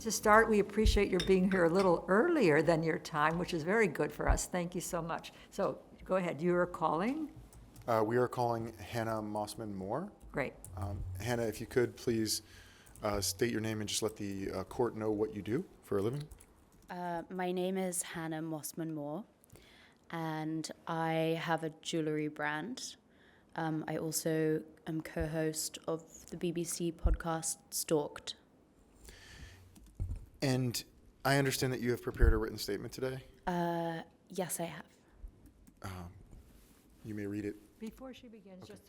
To start, we appreciate your being here a little earlier than your time, which is very good for us. Thank you so much. So go ahead. You are calling? We are calling Hannah Mossman Moore. Great. Hannah, if you could please state your name and just let the court know what you do for a living. My name is Hannah Mossman Moore, and I have a jewellery brand. I also am co-host of the BBC podcast Stalked. And I understand that you have prepared a written statement today. Yes, I have. You may read it. Before she begins, just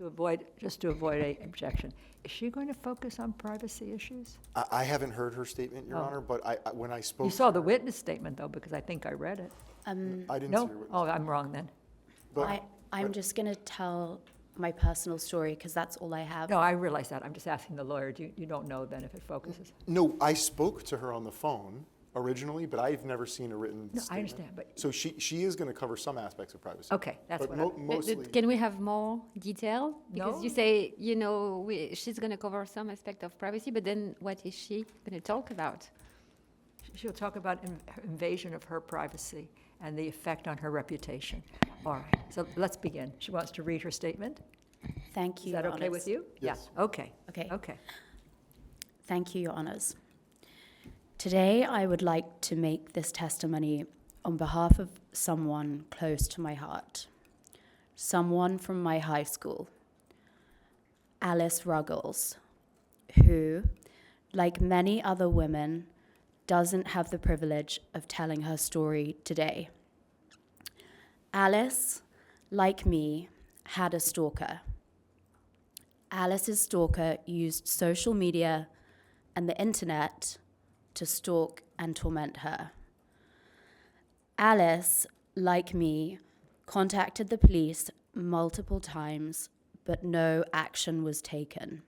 to avoid a objection, is she going to focus on privacy issues? I haven't heard her statement, Your Honor, but when I spoke... You saw the witness statement, though, because I think I read it. I didn't see No? her witness. Oh, I'm wrong then. But I'm just going to tell my personal story because that's all I have. No, I realize that. I'm just asking the lawyer. You don't know then if it focuses? no, I spoke to her on the phone originally, but I've never seen a written No, statement. I understand, but, So she is going to cover some aspects of privacy. okay, that's But what I... mostly... Can we have more detail? Because No. you say, she's going to cover some aspect of privacy, but then what is she going to talk about? She'll talk about invasion of her privacy and the effect on her reputation. All right, so let's begin. She wants to read her statement. Thank Is you, that Your okay Honours. with you? Yes. Yeah, okay. Okay. Okay. Thank you, Your Honours. Today, I would like to make this testimony on behalf of someone close to my heart, someone from my high school, Alice Ruggles, who, like many other women, doesn't have the privilege of telling her story today. Alice, like me, had a stalker. Alice's stalker used social media and the internet to stalk and torment her. Alice, like me, contacted the police multiple times, but no action was taken.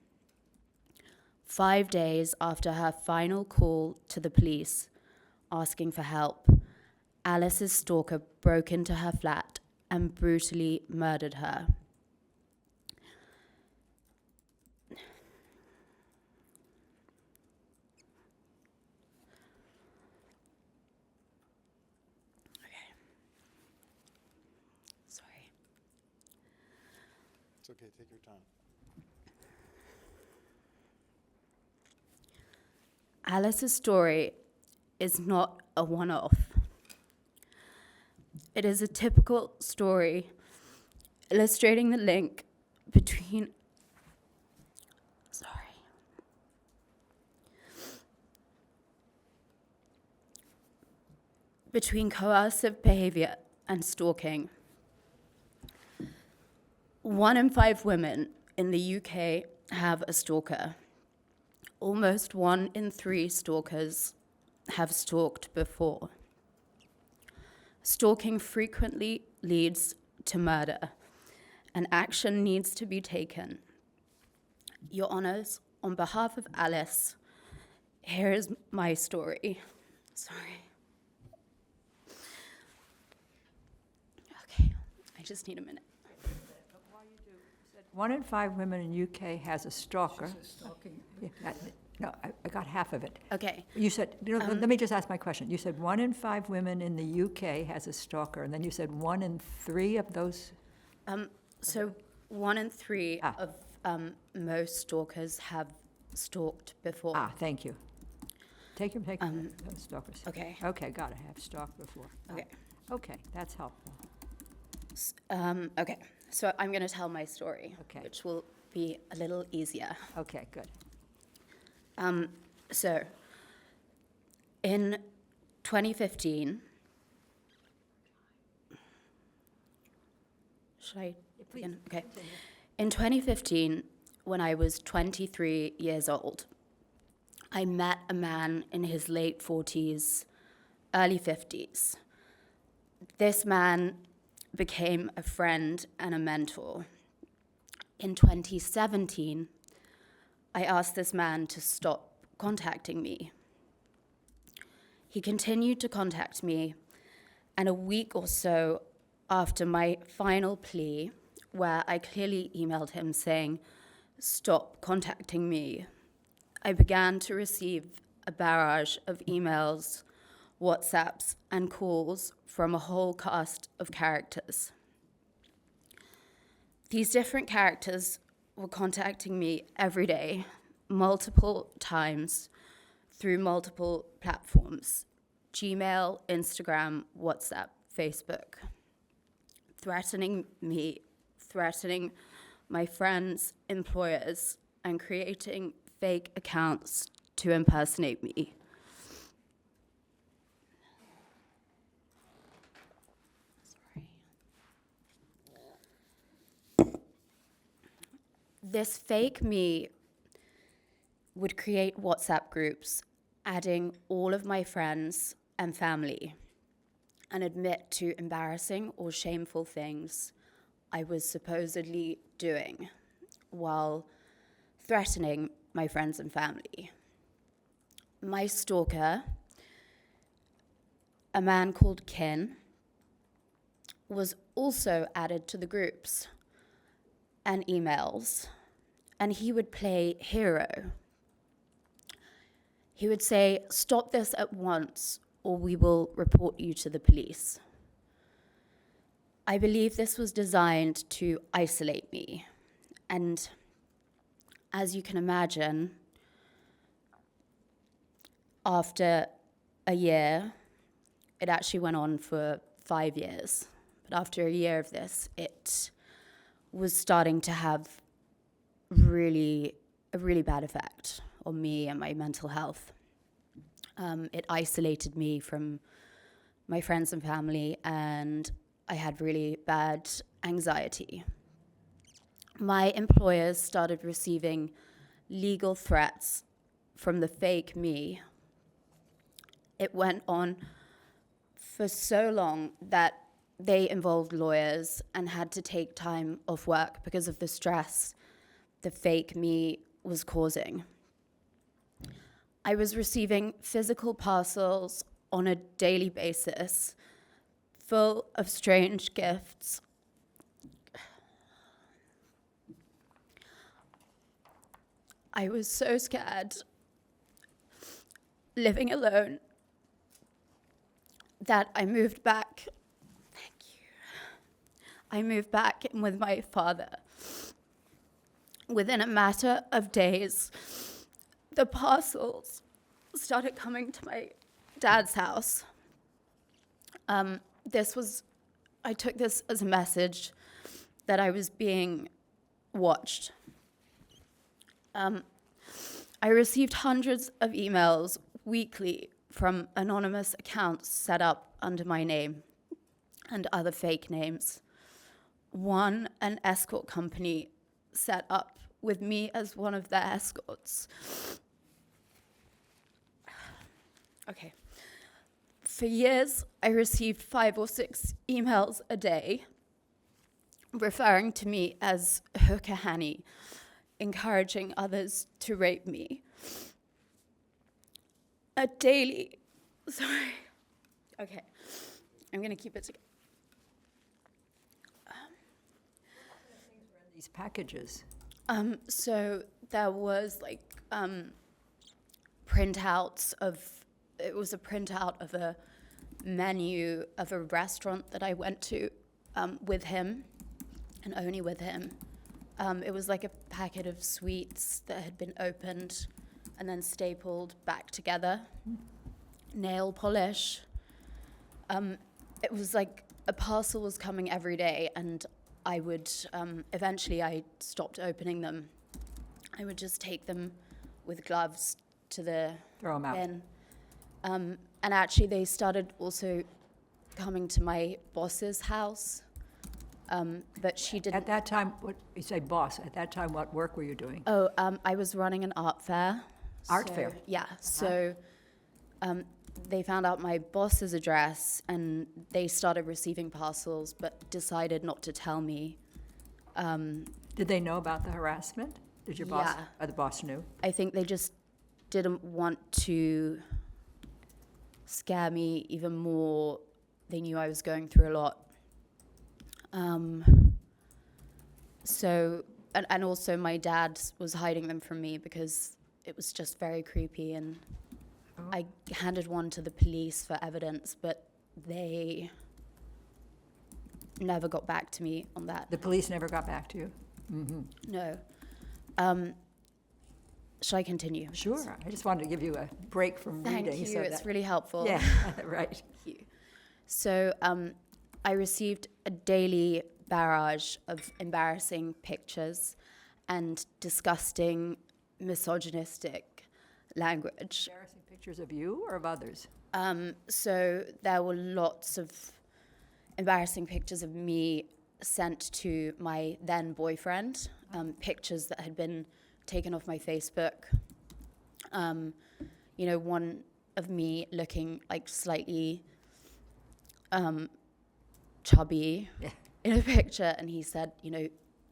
5 days after her final call to the police asking for help, Alice's stalker broke into her flat and brutally murdered her. Sorry. It's okay, take your time. Alice's story is not a one-off. It is a typical story illustrating the link between coercive behavior and stalking. 1 in 5 women in the UK have a stalker. Almost 1 in 3 stalkers have stalked before. Stalking frequently leads to murder, and action needs to be taken. Your Honours, on behalf of Alice, here is my story. Sorry. Okay, I just need a minute. 1 in 5 women in UK has a stalker. Yeah, no, I got half of it. Okay. You said, let me just ask my question. You said 1 in 5 women in the UK has a stalker, and then you said 1 in 3 of those? So 1 in 3 Ah. of most stalkers have stalked before. Thank you. Take your stalkers. Okay. Okay, got it. Have stalked before. Okay. Okay, that's helpful. Okay. So I'm going to tell my story, Okay. which will be a little easier. Okay, good. So in 2015, should I begin? Okay. In 2015, when I was 23 years old, I met a man in his late 40s, early 50s. This man became a friend and a mentor. In 2017, I asked this man to stop contacting me. He continued to contact me, and a week or so after my final plea, where I clearly emailed him saying, "Stop contacting me," I began to receive a barrage of emails, WhatsApps, and calls from a whole cast of characters. These different characters were contacting me every day, multiple times, through multiple platforms: Gmail, Instagram, WhatsApp, Facebook, threatening me, threatening my friends, employers, and creating fake accounts to impersonate me. This fake me would create WhatsApp groups, adding all of my friends and family, and admit to embarrassing or shameful things I was supposedly doing while threatening my friends and family. My stalker, a man called Kin, was also added to the groups and emails, and he would play hero. He would say, "Stop this at once, or we will report you to the police." I believe this was designed to isolate me, and as you can imagine, after a year, it actually went on for 5 years, but after a year of this, it was starting to have a really bad effect on me and my mental health. It isolated me from my friends and family, and I had really bad anxiety. My employers started receiving legal threats from the fake me. It went on for so long that they involved lawyers and had to take time off work because of the stress the fake me was causing. I was receiving physical parcels on a daily basis, full of strange gifts. I was so scared, living alone, that I moved back. Thank you. I moved back in with my father. Within a matter of days, the parcels started coming to my dad's house. I took this as a message that I was being watched. I received hundreds of emails weekly from anonymous accounts set up under my name and other fake names. One, an escort company set up with me as one of their escorts. Okay. For years, I received 5 or 6 emails a day referring to me as hooker Hanny, encouraging others to rape me. Sorry. Okay, I'm gonna keep it together. These packages. So there was printouts of, it was a printout of a menu of a restaurant that I went to with him, and only with him. It was like a packet of sweets that had been opened and then stapled back together. Nail polish. It was like a parcel was coming every day, and I would, eventually I stopped opening them. I would just take them with gloves to the Throw 'em out. bin. And actually they started also coming to my boss's house, but she didn't. At that time, what, you say boss, at that time, what work were you doing? Oh, I was running an art fair. Art fair? Yeah, so they found out my boss's address, and they started receiving parcels, but decided not to tell me. Did they know about the harassment? Did your boss, Yeah. or the boss knew? I think they just didn't want to scare me even more. They knew I was going through a lot. So, and also my dad was hiding them from me because it was just very creepy, and I handed one to the police for evidence, but they never got back to me on that. The police never got back to you? No. Shall I continue? Sure, I just wanted to give you a break from Thank reading. you. so It's that- really helpful. Yeah, right. Thank you. So I received a daily barrage of embarrassing pictures and disgusting misogynistic language. Embarrassing pictures of you or of others? So there were lots of embarrassing pictures of me sent to my then boyfriend, pictures that had been taken off my Facebook. One of me looking like slightly chubby Yeah. in a picture, and he said,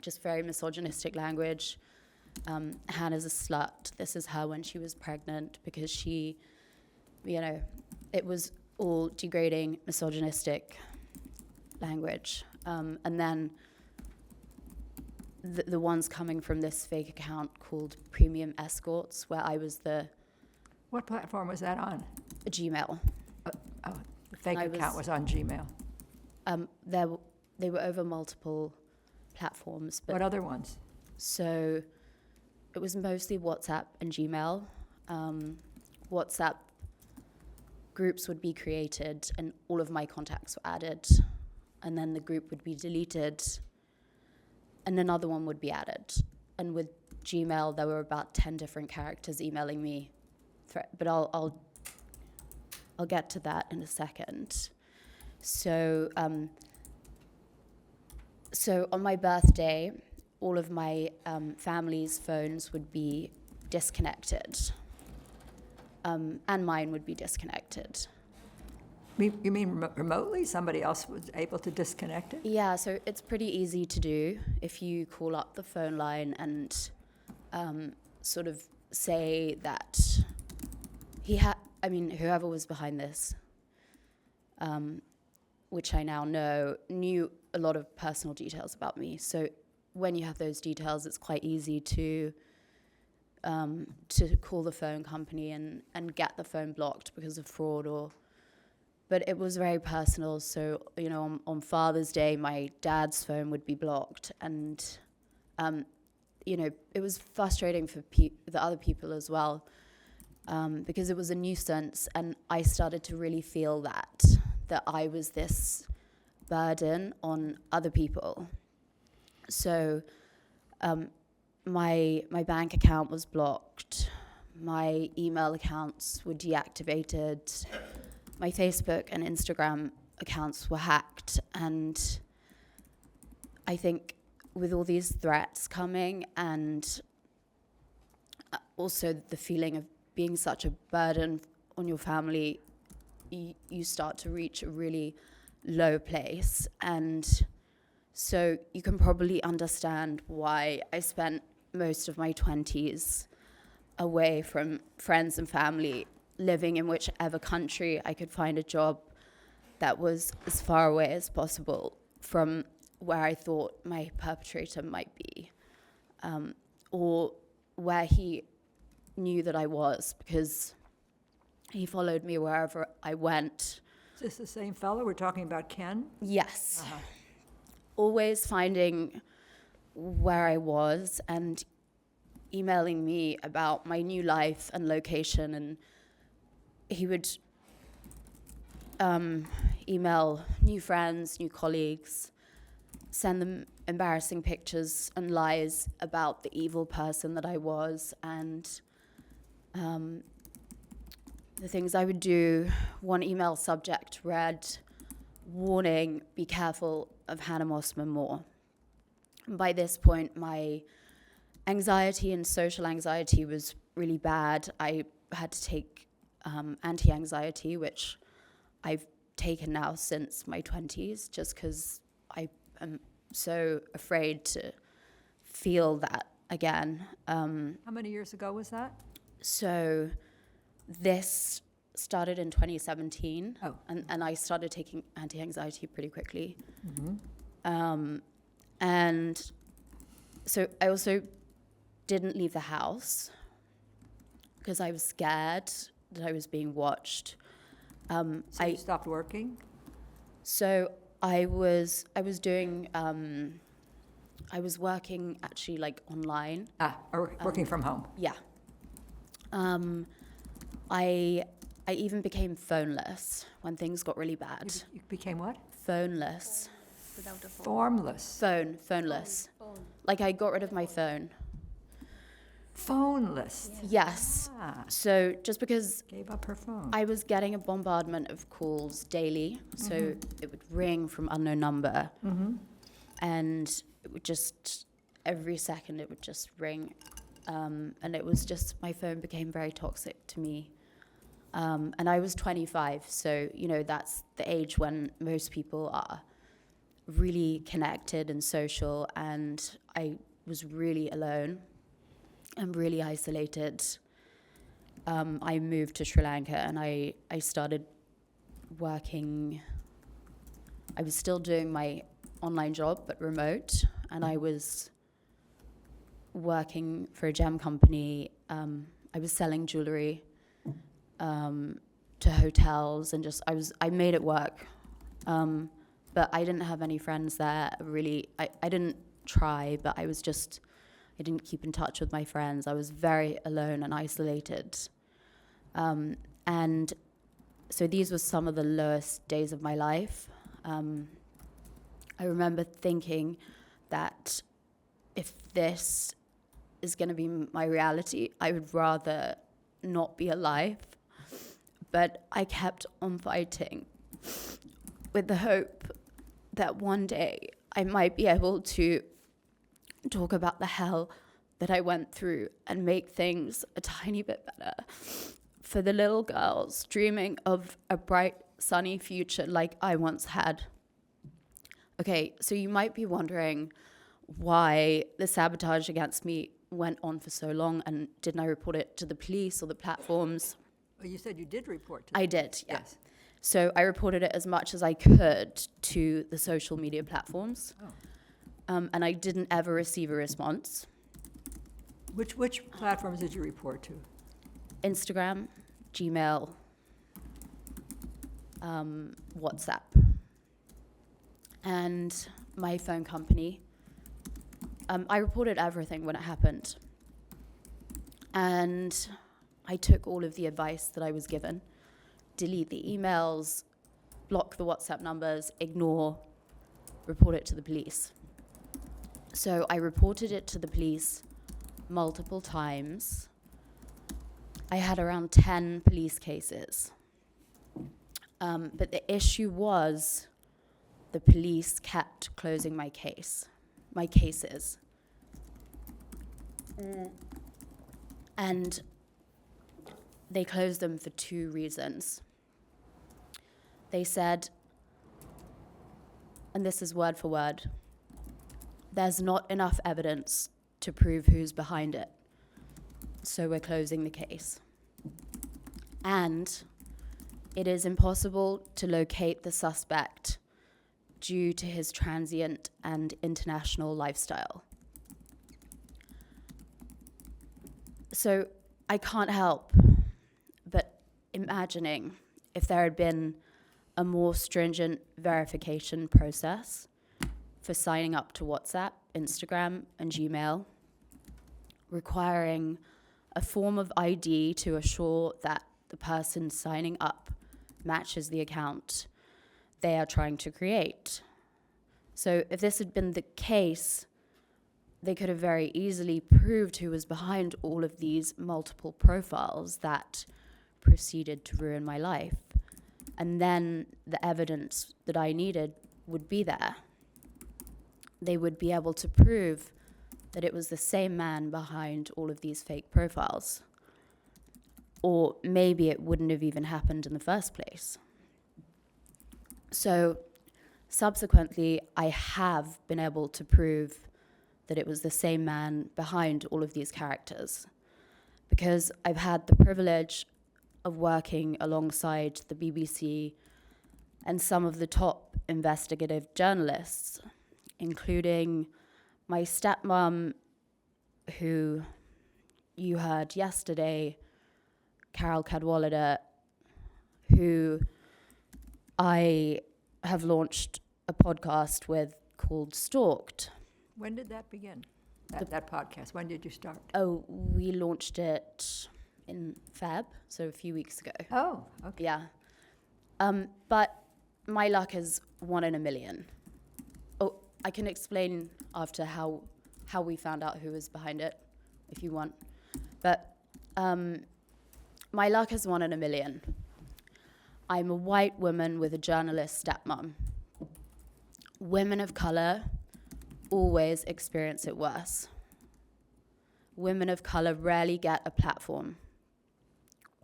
just very misogynistic language. Hannah's a slut. This is her when she was pregnant, because she, it was all degrading, misogynistic language. And then the ones coming from this fake account called Premium Escorts, where I was the What platform was that on? Gmail. Oh, the fake I account was- was on Gmail. They were over multiple platforms, but What other ones? so it was mostly WhatsApp and Gmail. WhatsApp groups would be created and all of my contacts were added, and then the group would be deleted and another one would be added. And with Gmail, there were about 10 different characters emailing me, but I'll get to that in a second. So on my birthday, all of my family's phones would be disconnected, and mine would be disconnected. You mean remotely? Somebody else was able to disconnect it? Yeah, so it's pretty easy to do if you call up the phone line and sort of say that whoever was behind this, which I now know, knew a lot of personal details about me. So when you have those details, it's quite easy to call the phone company and get the phone blocked because of fraud but it was very personal. So, on Father's Day, my dad's phone would be blocked. And, it was frustrating for the other people as well, because it was a nuisance. And I started to really feel that I was this burden on other people. So my bank account was blocked. My email accounts were deactivated. My Facebook and Instagram accounts were hacked, and I think with all these threats coming and also the feeling of being such a burden on your family, you start to reach a really low place. And so you can probably understand why I spent most of my 20s away from friends and family, living in whichever country I could find a job that was as far away as possible from where I thought my perpetrator might be, or where he knew that I was, because he followed me wherever I went. Is this the same fellow? We're talking about Ken? Yes. Uh-huh. Always finding where I was and emailing me about my new life and location, and he would email new friends, new colleagues, send them embarrassing pictures and lies about the evil person that I was, and the things I would do. One email subject read, "Warning, be careful of Hannah Mossman more." And by this point, my anxiety and social anxiety was really bad. I had to take anti-anxiety, which I've taken now since my 20s, just because I am so afraid to feel that again. How many years ago was that? So this started in 2017, Oh. and I started taking anti-anxiety pretty quickly. And so I also didn't leave the house because I was scared that I was being watched. So you stopped working? So I was doing I was working actually like online. Or working from home? Yeah. I even became phoneless when things got really bad. You became what? Phoneless. Formless. Phoneless. Like I got rid of my phone. Phoneless. Yes. Ah, So just because gave up her phone. I was getting a bombardment of calls daily, so it would ring from unknown number, and it would just every second it would just ring, and it was just my phone became very toxic to me, and I was 25, so you know that's the age when most people are really connected and social, and I was really alone and really isolated. I moved to Sri Lanka and I started working. I was still doing my online job, but remote, and I was working for a gem company. I was selling jewelry to hotels, and just I made it work. But I didn't have any friends there, really. I didn't try, but I didn't keep in touch with my friends. I was very alone and isolated. And so these were some of the lowest days of my life. I remember thinking that if this is going to be my reality, I would rather not be alive. But I kept on fighting with the hope that one day I might be able to talk about the hell that I went through and make things a tiny bit better for the little girls dreaming of a bright, sunny future like I once had. Okay, so you might be wondering why the sabotage against me went on for so long, and didn't I report it to the police or the platforms? Well, you said you did report to I them. did, yeah. Yes. So I reported it as much as I could to the social media platforms. And I didn't ever receive a response. Which platforms did you report to? Instagram, Gmail, WhatsApp, and my phone company. I reported everything when it happened. And I took all of the advice that I was given. Delete the emails, block the WhatsApp numbers, ignore, report it to the police. So I reported it to the police multiple times. I had around 10 police cases. But the issue was the police kept closing my cases. And they closed them for two reasons. They said, and this is word for word, there's not enough evidence to prove who's behind it, so we're closing the case. And it is impossible to locate the suspect due to his transient and international lifestyle. So I can't help but imagining if there had been a more stringent verification process for signing up to WhatsApp, Instagram, and Gmail, requiring a form of ID to assure that the person signing up matches the account they are trying to create. So if this had been the case, they could have very easily proved who was behind all of these multiple profiles that proceeded to ruin my life. And then the evidence that I needed would be there. They would be able to prove that it was the same man behind all of these fake profiles. Or maybe it wouldn't have even happened in the first place. So subsequently, I have been able to prove that it was the same man behind all of these characters, because I've had the privilege of working alongside the BBC and some of the top investigative journalists, including my stepmom, who you heard yesterday Carol Cadwallader, who I have launched a podcast with called Stalked. When did that begin? That podcast, when did you start? Oh, we launched it in Feb, so a few weeks ago. Oh, okay. Yeah. But my luck is 1 in a million. Oh, I can explain after how we found out who was behind it, if you want. But my luck is 1 in a million. I'm a white woman with a journalist stepmom. Women of color always experience it worse. Women of color rarely get a platform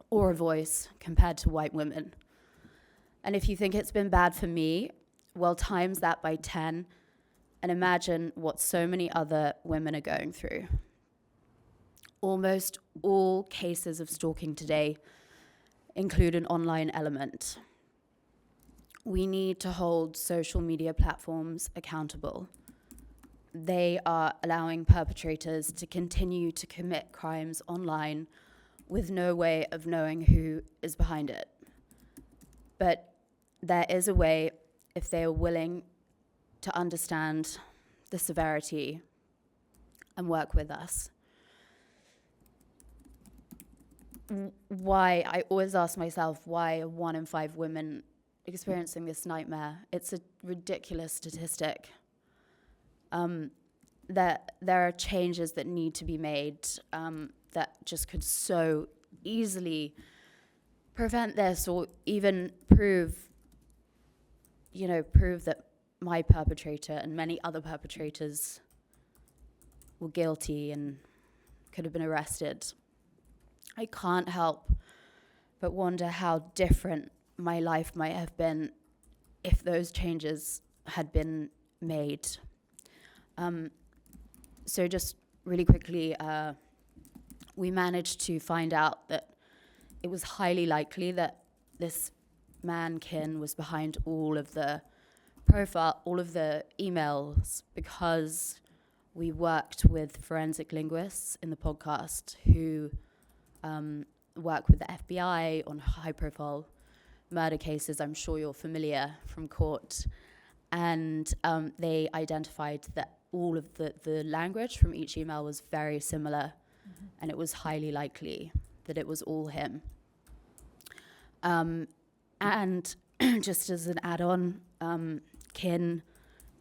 or a voice compared to white women. And if you think it's been bad for me, well, times that by 10 and imagine what so many other women are going through. Almost all cases of stalking today include an online element. We need to hold social media platforms accountable. They are allowing perpetrators to continue to commit crimes online with no way of knowing who is behind it. But there is a way, if they are willing to understand the severity and work with us. Why, I always ask myself, why are 1 in 5 women experiencing this nightmare? It's a ridiculous statistic. There are changes that need to be made that just could so easily prevent this, or even prove that my perpetrator and many other perpetrators were guilty and could have been arrested. I can't help but wonder how different my life might have been if those changes had been made. So just really quickly, we managed to find out that it was highly likely that this man, Kin, was behind all of the emails, because we worked with forensic linguists in the podcast who work with the FBI on high-profile murder cases. I'm sure you're familiar from court. And they identified that all of the language from each email was very similar, and it was highly likely that it was all him. And just as an add-on, Kin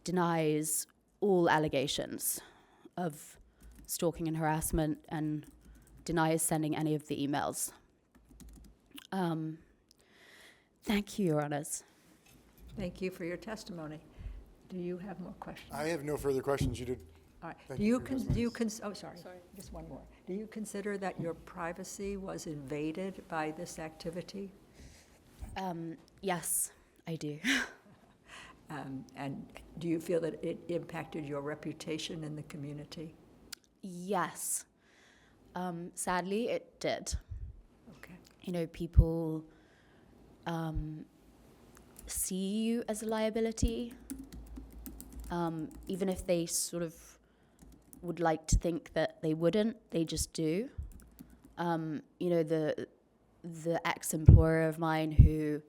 denies all allegations of stalking and harassment and denies sending any of the emails. Thank you, Your Honors. Thank you for your testimony. Do you have more questions? I have no further questions. You did. All right. Thank Do you you, for your oh, sorry, just one more. Do you consider that your privacy was invaded by this activity? Yes, I do. And do you feel that it impacted your reputation in the community? Yes. Sadly, it did. Okay. People see you as a liability, even if they sort of would like to think that they wouldn't, they just do. The ex-employer of mine who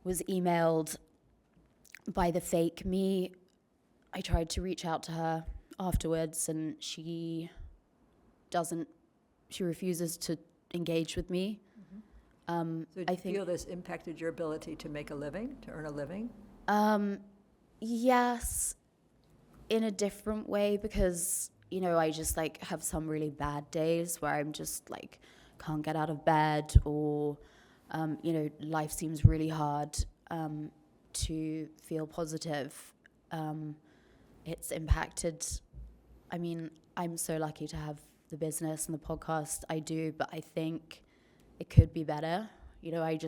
was emailed by the fake me, I tried to reach out to her afterwards, and she refuses to engage with me. So do I you think feel this impacted your ability to make a living, to earn a living? yes, in a different way, because I just have some really bad days where I'm just can't get out of bed, or life seems really hard. To feel positive, it's impacted. I mean, I'm so lucky to have the business and the podcast I do, but I think it could be better. I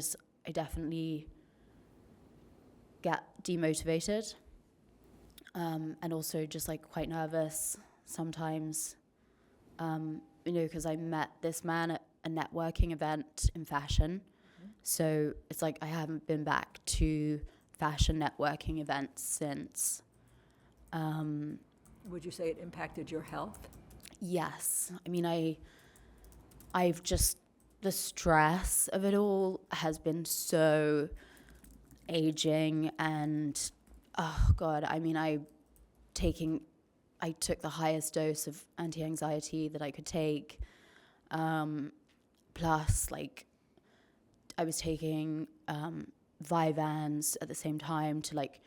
definitely get demotivated, and also just quite nervous sometimes, because I met this man at a networking event in fashion. So it's I haven't been back to fashion networking events since. Would you say it impacted your health? Yes. I mean, I've just the stress of it all has been so aging, and oh God, I mean, I took the highest dose of anti-anxiety that I could take. Plus, like, I was taking Vyvanse at the same time to like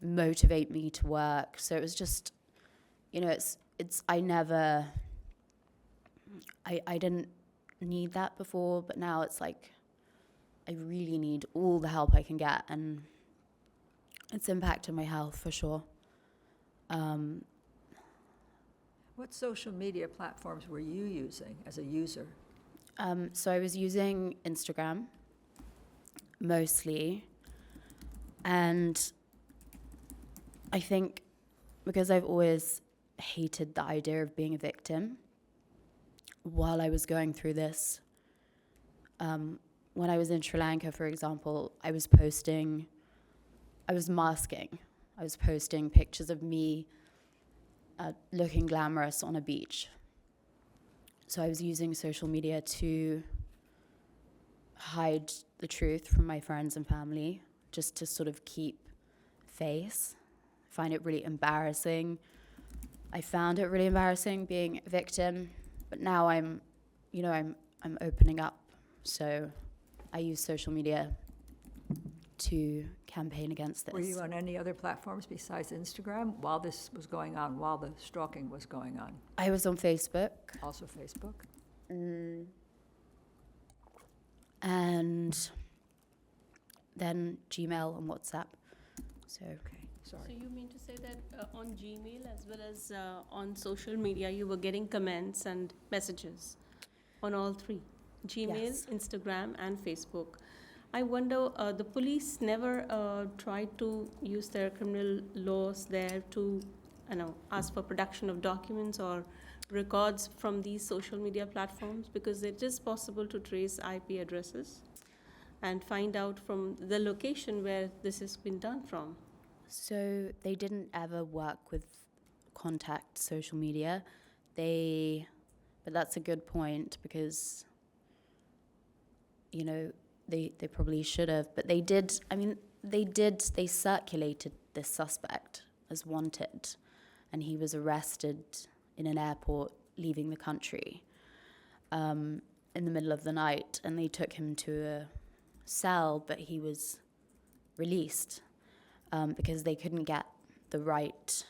motivate me to work. So it was just, I didn't need that before, but now it's like I really need all the help I can get, and it's impacted my health for sure. What social media platforms were you using as a user? So I was using Instagram mostly, and I think because I've always hated the idea of being a victim, while I was going through this, when I was in Sri Lanka, for example, I was masking. I was posting pictures of me looking glamorous on a beach. So I was using social media to hide the truth from my friends and family, just to sort of keep face. I find it really embarrassing. I found it really embarrassing being a victim, but now I'm opening up. So I use social media to campaign against this. Were you on any other platforms besides Instagram while this was going on, while the stalking was going on? I was on Facebook. Also Facebook? And then Gmail and WhatsApp. So Okay, So sorry. you mean to say that on Gmail as well as on social media, you were getting comments and messages on all three? Gmail, Yes. Instagram, and Facebook. I wonder, the police never tried to use their criminal laws there to, ask for production of documents or records from these social media platforms, because it is possible to trace IP addresses and find out from the location where this has been done from. So they didn't ever work with contact social media. But that's a good point, because, they probably should have, but they did. I mean, they circulated this suspect as wanted, and he was arrested in an airport leaving the country in the middle of the night, and they took him to a cell, but he was released because they couldn't get the right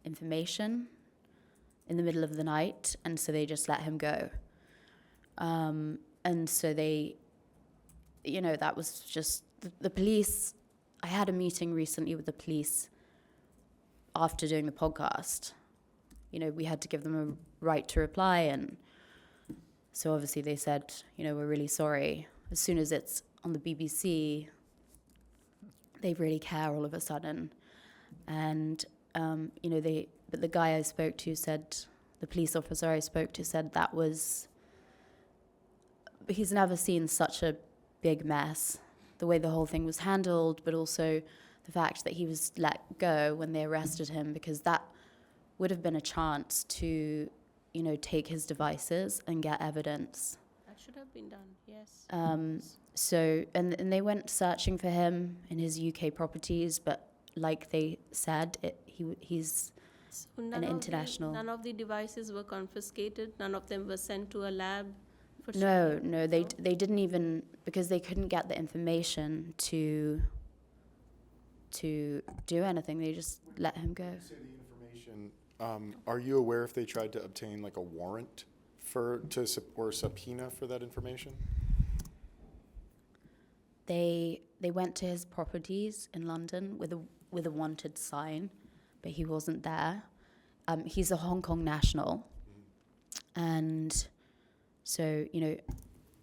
information in the middle of the night, and so they just let him go. And so that was just the police. I had a meeting recently with the police after doing the podcast. We had to give them a right to reply, and so obviously they said, we're really sorry. As soon as it's on the BBC, they really care all of a sudden. And, but the guy I spoke to said, the police officer I spoke to said he's never seen such a big mess, the way the whole thing was handled, but also the fact that he was let go when they arrested him, because that would have been a chance to, take his devices and get evidence. That should have been done, yes. So, and they went searching for him in his UK properties, but like they said, he's So an international. None of the devices were confiscated. None of them were sent to a lab. For No, checking? they didn't even, because they couldn't get the information to do anything. They just let him go. Say the information. Are you aware if they tried to obtain like a warrant or a subpoena for that information? They went to his properties in London with a wanted sign, but he wasn't there. He's a Hong Kong national, and so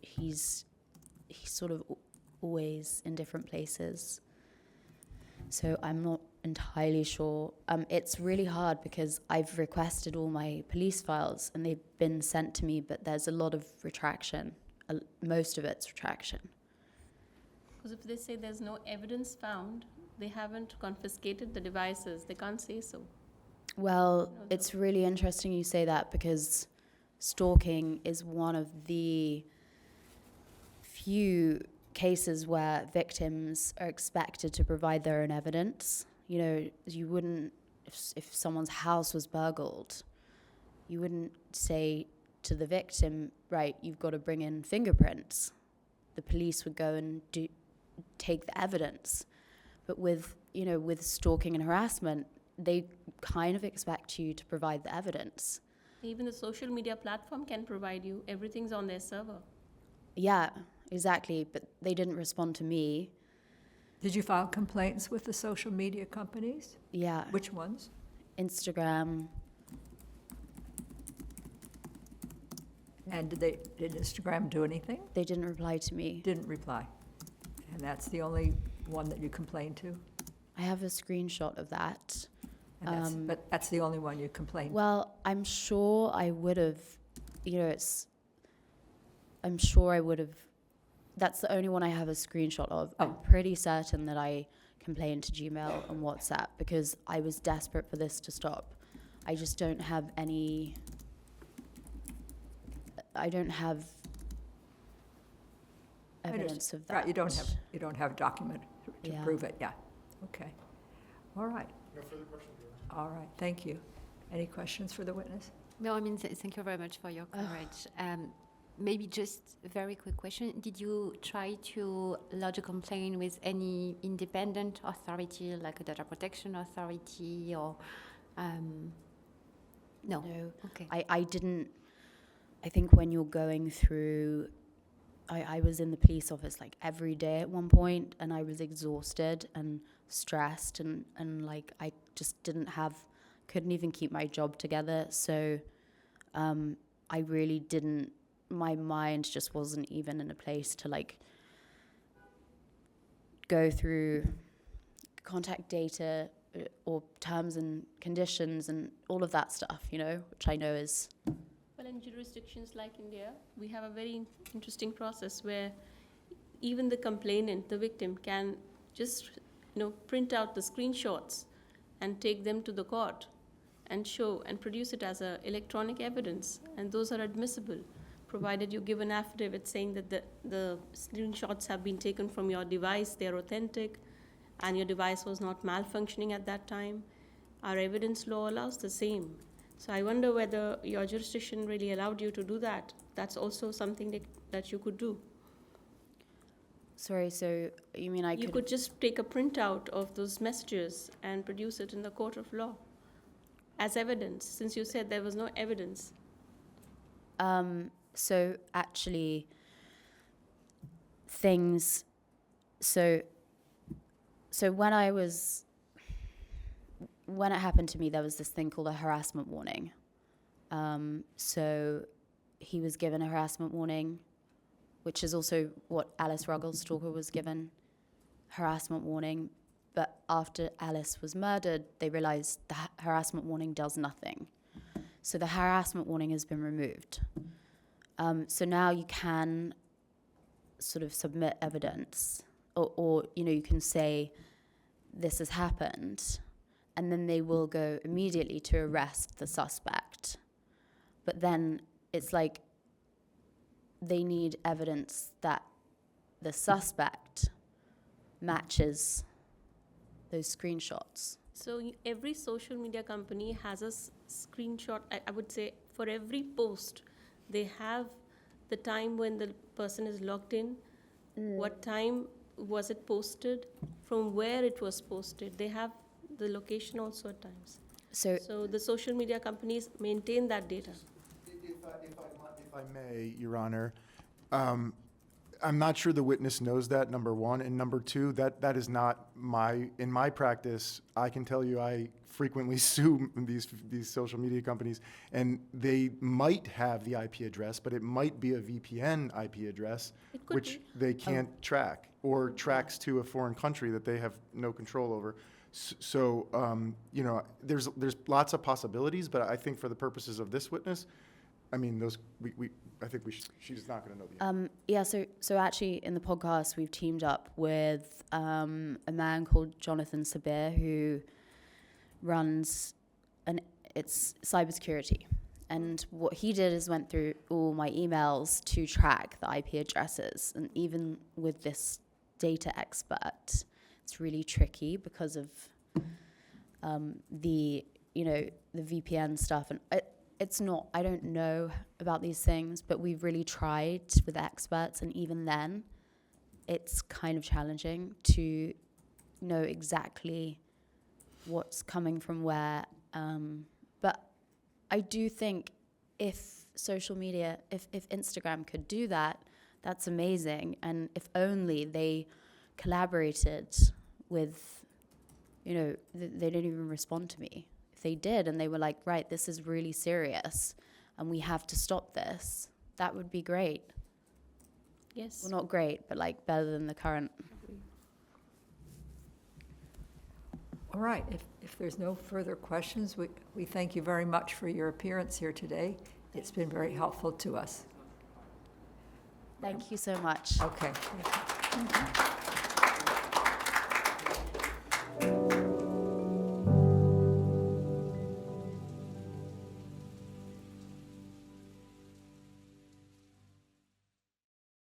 he's sort of always in different places. So I'm not entirely sure. It's really hard because I've requested all my police files and they've been sent to me, but there's a lot of retraction. Most of it's retraction. Because if they say there's no evidence found, they haven't confiscated the devices. They can't say so. Well, it's really interesting you say that, because stalking is one of the few cases where victims are expected to provide their own evidence. You know, you wouldn't, if someone's house was burgled, you wouldn't say to the victim, right, you've got to bring in fingerprints. The police would go and take the evidence. But with stalking and harassment, they kind of expect you to provide the evidence. Even the social media platform can provide you. Everything's on their server. Yeah, exactly. But they didn't respond to me. Did you file complaints with the social media companies? Yeah. Which ones? Instagram. And did Instagram do anything? They didn't reply to me. Didn't reply. And that's the only one that you complained to? I have a screenshot of that. And but that's the only one you complained to? Well, I'm sure I would have, I'm sure I would have, that's the only one I have a screenshot of. I'm pretty certain that I complained to Gmail and WhatsApp because I was desperate for this to stop. I just don't have any, I don't have evidence of that. Right, you don't have a document to Yeah. prove it, yeah. Okay. All right. No further questions? All right, thank you. Any questions for the witness? No, I mean, thank you very much for your coverage. Maybe just a very quick question. Did you try to lodge a complaint with any independent authority, like a data protection authority or, no? No. Okay. I didn't, I think when you're going through, I was in the police office like every day at one point and I was exhausted and stressed and like I just couldn't even keep my job together. So I really didn't, my mind just wasn't even in a place to like go through contact data or terms and conditions and all of that stuff, which I know is... Well, in jurisdictions like India, we have a very interesting process where even the complainant, the victim, can just print out the screenshots and take them to the court and show and produce it as electronic evidence, and those are admissible, provided you give an affidavit saying that the screenshots have been taken from your device, they're authentic, and your device was not malfunctioning at that time. Our evidence law allows the same. So I wonder whether your jurisdiction really allowed you to do that. That's also something that you could do. Sorry, so you mean You could just take a printout of those messages and produce it in the court of law as evidence, since you said there was no evidence. So actually, so when it happened to me, there was this thing called a harassment warning. So he was given a harassment warning, which is also what Alice Ruggles' stalker was given, harassment warning. But after Alice was murdered, they realized the harassment warning does nothing. So the harassment warning has been removed. So now you can sort of submit evidence or you can say this has happened, and then they will go immediately to arrest the suspect. But then it's like they need evidence that the suspect matches those screenshots. So every social media company has a screenshot. I would say for every post, they have the time when the person is logged in, what time was it posted, from where it was posted. They have the location also at times. So the social media companies maintain that data. If I may, Your Honor, I'm not sure the witness knows that, number one. And number two, that is not in my practice, I can tell you I frequently sue these social media companies, and they might have the IP address, but it might be a VPN IP address, which they can't track, or tracks to a foreign country that they have no control over. So, there's lots of possibilities, but I think for the purposes of this witness, I mean, I think she's not going to know the answer. So actually in the podcast, we've teamed up with a man called Jonathan Sabir, who runs it's cybersecurity. And what he did is went through all my emails to track the IP addresses. And even with this data expert, it's really tricky because of the VPN stuff. And it's not, I don't know about these things, but we've really tried with experts. And even then, it's kind of challenging to know exactly what's coming from where. But I do think if social media, if Instagram could do that, that's amazing. And if only they collaborated with, they didn't even respond to me. If they did and they were like, right, this is really serious and we have to stop this, that would be great. Yes. Well, not great, but like better than the current. All right, if there's no further questions, we thank you very much for your appearance here today. It's been very helpful to us. Thank you so much. Okay.